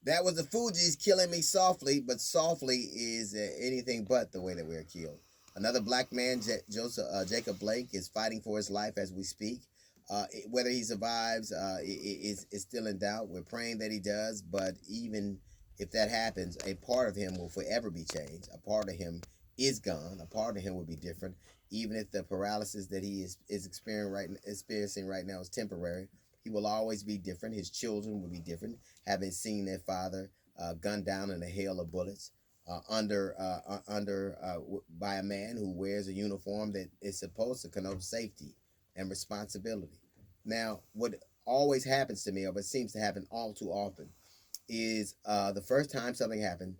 That was the Fugees killing me softly, but softly is anything but the way that we're killed. Another black man, Jacob Blake, is fighting for his life as we speak. Whether he survives is still in doubt. We're praying that he does, but even if that happens, a part of him will forever be changed. A part of him is gone. A part of him will be different. Even if the paralysis that he is experiencing right now is temporary, he will always be different. His children will be different, having seen their father gunned down in a hail of bullets by a man who wears a uniform that is supposed to connote safety and responsibility. Now, what always happens to me, or what seems to happen all too often, is the first time something happened,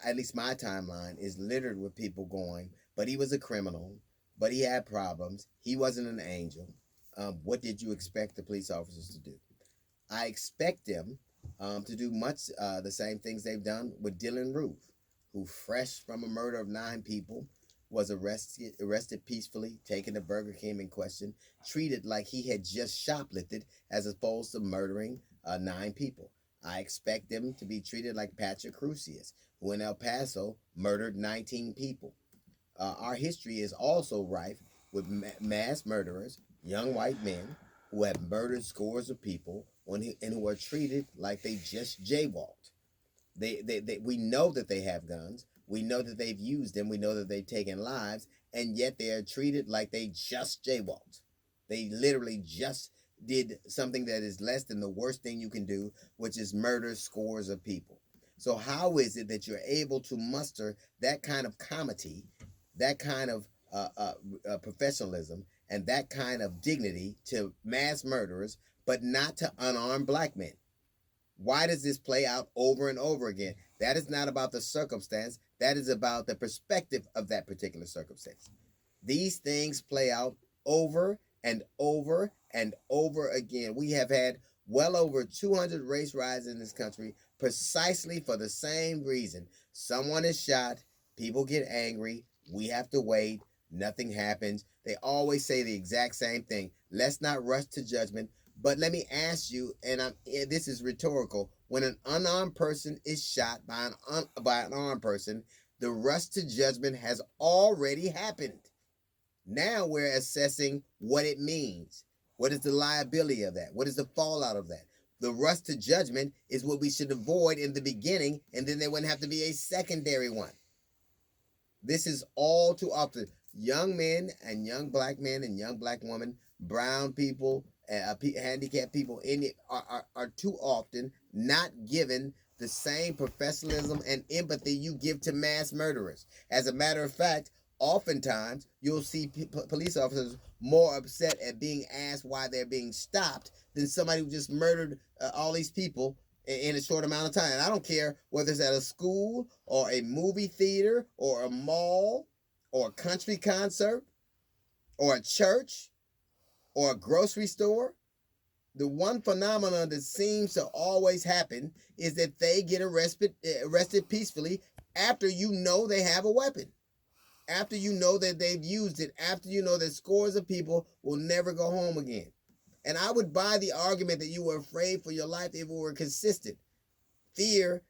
at least my timeline is littered with people going, but he was a criminal, but he had problems, he wasn't an angel. What did you expect the police officers to do? I expect them to do much the same things they've done with Dylan Roof, who, fresh from a murder of 9 people, was arrested peacefully, taken to Burger King in question, treated like he had just shoplifted as opposed to murdering 9 people. I expect them to be treated like Patrick Crusius, who in El Paso murdered 19 people. Our history is also rife with mass murderers, young white men who have murdered scores of people and who are treated like they just jaywalked. We know that they have guns. We know that they've used them. We know that they've taken lives, and yet they are treated like they just jaywalked. They literally just did something that is less than the worst thing you can do, which is murder scores of people. So how is it that you're able to muster that kind of comity, that kind of professionalism, and that kind of dignity to mass murderers, but not to unarmed black men? Why does this play out over and over again? That is not about the circumstance. That is about the perspective of that particular circumstance. These things play out over and over and over again. We have had well over 200 race riots in this country precisely for the same reason. Someone is shot, people get angry, we have to wait, nothing happens. They always say the exact same thing. Let's not rush to judgment. But let me ask you, and this is rhetorical: when an unarmed person is shot by an armed person, the rush to judgment has already happened. Now we're assessing what it means. What is the liability of that? What is the fallout of that? The rush to judgment is what we should avoid in the beginning, and then there wouldn't have to be a secondary one. This is all too often. Young men and young black men and young black women, brown people, handicapped people in it are too often not given the same professionalism and empathy you give to mass murderers. As a matter of fact, oftentimes you'll see police officers more upset at being asked why they're being stopped than somebody who just murdered all these people in a short amount of time. And I don't care whether it's at a school or a movie theater or a mall or a country concert or a church or a grocery store. The one phenomenon that seems to always happen is that they get arrested peacefully after you know they have a weapon, after you know that they've used it, after you know that scores of people will never go home again. And I would buy the argument that you were afraid for your life if it were consistent. Fear,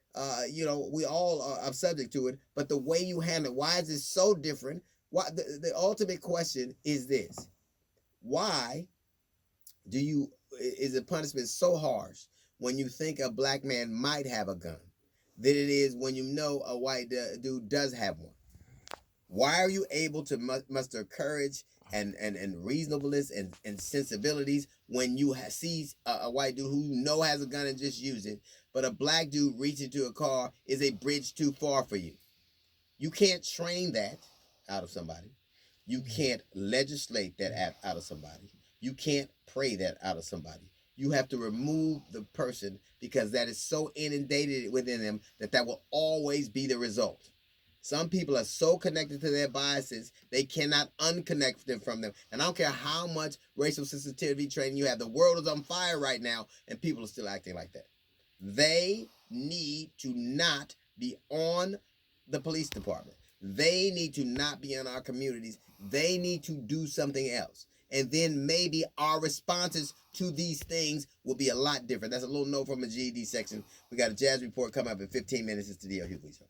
we all are subject to it, but the way you handle it, why is it so different? Why the ultimate question is this: why is the punishment so harsh when you think a black man might have a gun than it is when you know a white dude does have one? Why are you able to muster courage and reasonableness and sensibilities when you see a white dude who you know has a gun and just use it, but a black dude reaching to a car is a bridge too far for you? You can't train that out of somebody. You can't legislate that out of somebody. You can't pray that out of somebody. You have to remove the person because that is so inundated within them that will always be the result. Some people are so connected to their biases, they cannot unconnect them from them. And I don't care how much racial sensitivity training you have. The world is on fire right now, and people are still acting like that. They need to not be on the police department. They need to not be in our communities. They need to do something else. and then maybe our responses to these things will be a lot different. That's a little note from the GED section. We got a jazz report coming up in 15 minutes. It's the D.L. Hughley Show.